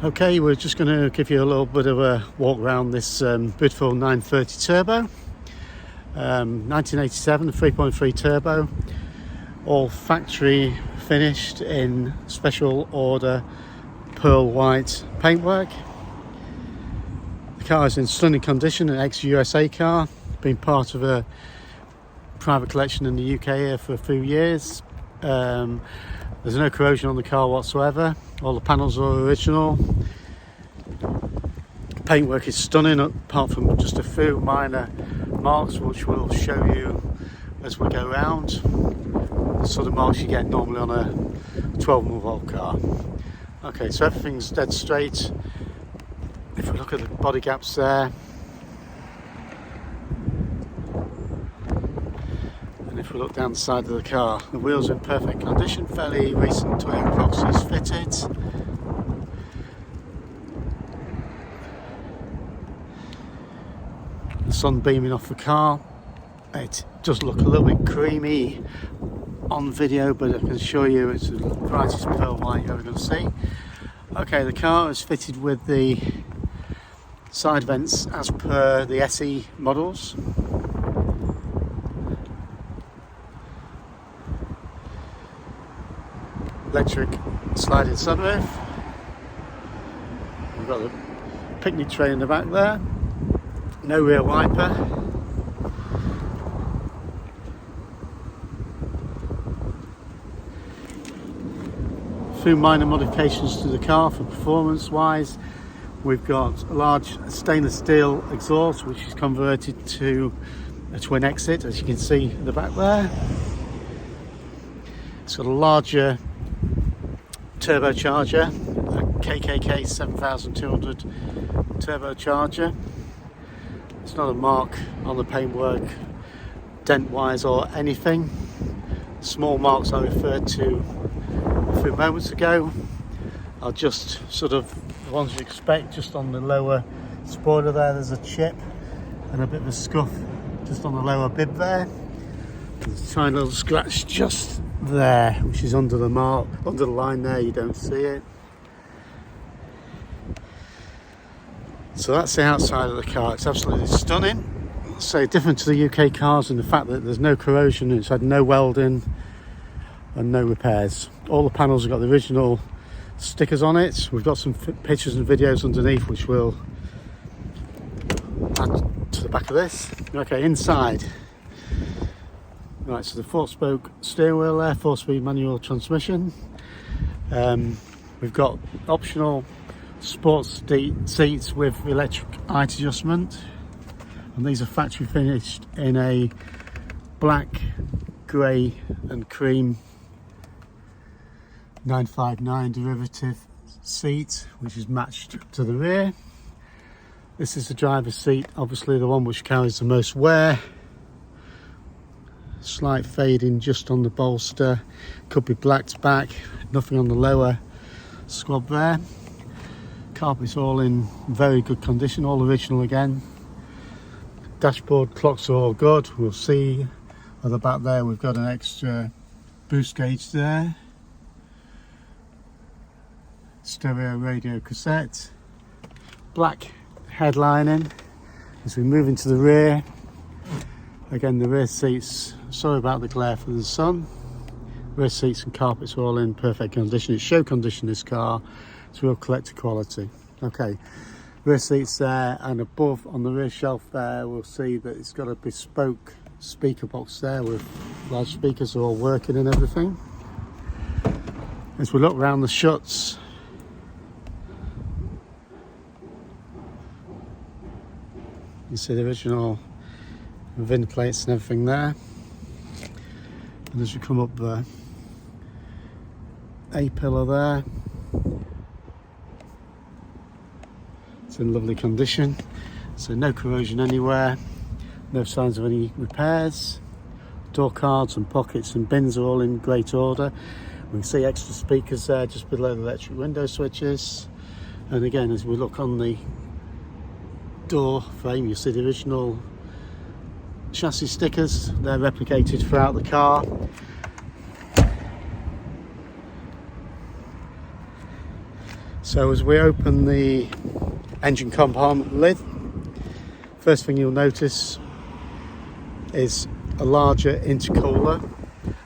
Okay, we're just going to give you a little bit of a walk around this beautiful 930 turbo, 1987 3.3 turbo, all factory finished in special order pearl white paintwork. The car is in stunning condition, an ex-USA car, been part of a private collection in the UK here for a few years. There's no corrosion on the car whatsoever. All the panels are original. Paintwork is stunning, apart from just a few minor marks, which we'll show you as we go around. The sort of marks you get normally on a 12-month-old car. Okay, so everything's dead straight. If we look at the body gaps there, and if we look down the side of the car, the wheels are in perfect condition, fairly recent twin boxes fitted. The sun beaming off the car. It does look a little bit creamy on video, but I can assure you it's the brightest pearl white you're ever going to see. Okay, the car is fitted with the side vents as per the SE models. Electric sliding sunroof. We've got the picnic tray in the back there. No rear wiper. A few minor modifications to the car for performance wise. We've got a large stainless steel exhaust which is converted to a twin exit, as you can see in the back there. It's got a larger turbocharger, a KKK 7200 turbocharger. It's not a mark on the paintwork, dent wise or anything. Small marks I referred to a few moments ago are just sort of the ones you expect. Just on the lower spoiler there, there's a chip and a bit of a scuff just on the lower bib there. There's a tiny little scratch just there, which is under the mark, under the line there, you don't see it. So that's the outside of the car. It's absolutely stunning. So different to the UK cars in the fact that there's no corrosion, it's had no welding and no repairs. All the panels have got the original stickers on it. We've got some pictures and videos underneath which we'll add to the back of this. Okay, inside. Right, so the 4-spoke steering wheel there, 4-speed manual transmission. We've got optional sports seats with electric height adjustment, and these are factory finished in a black, grey and cream 959 derivative seat, which is matched to the rear. This is the driver's seat, obviously the one which carries the most wear. Slight fading just on the bolster, could be blacked back, nothing on the lower squab there. Carpet's all in very good condition, all original again. Dashboard clocks are all good. We'll see at the back there we've got an extra boost gauge there. Stereo radio cassette. Black headlining. As we move into the rear, again the rear seats, sorry about the glare from the sun. Rear seats and carpets are all in perfect condition. It's show condition, this car. It's real collector quality. Okay, rear seats there, and above on the rear shelf there we'll see that it's got a bespoke speaker box there with large speakers are all working and everything. As we look around the shuts, you see the original VIN plates and everything there. And as we come up the A-pillar there, it's in lovely condition, so no corrosion anywhere, no signs of any repairs. Door cards and pockets and bins are all in great order. We can see extra speakers there just below the electric window switches. And again, as we look on the door frame, you see the original chassis stickers. They're replicated throughout the car. So as we open the engine compartment lid, first thing you'll notice is a larger intercooler,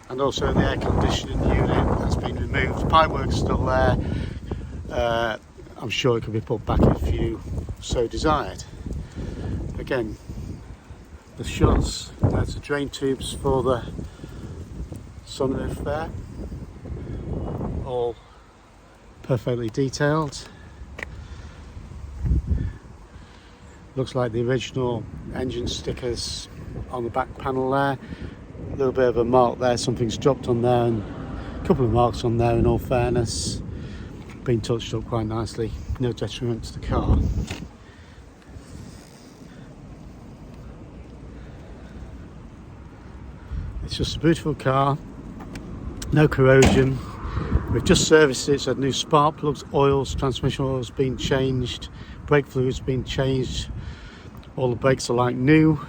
and also the air conditioning unit has been removed. Pipework's still there. I'm sure it could be put back if you so desired. Again, the shuts, there's the drain tubes for the sunroof there, all perfectly detailed. Looks like the original engine stickers on the back panel there. A little bit of a mark there, something's dropped on there, and a couple of marks on there in all fairness. Been touched up quite nicely, no detriment to the car. It's just a beautiful car, no corrosion. We've just serviced it, so new spark plugs, oils, transmission oils been changed, brake fluids been changed, all the brakes are like new.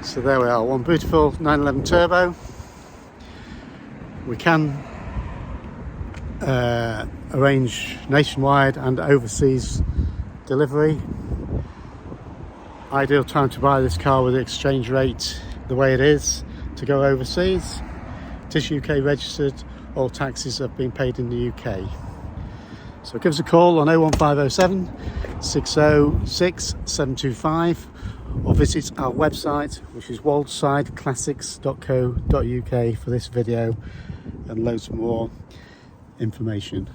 So there we are, one beautiful 911 turbo. We can arrange nationwide and overseas delivery. Ideal time to buy this car with the exchange rate the way it is to go overseas. It is UK registered, all taxes have been paid in the UK. So give us a call on 01507 606 725, or visit our website, which is woldsideclassics.co.uk, for this video and loads more information.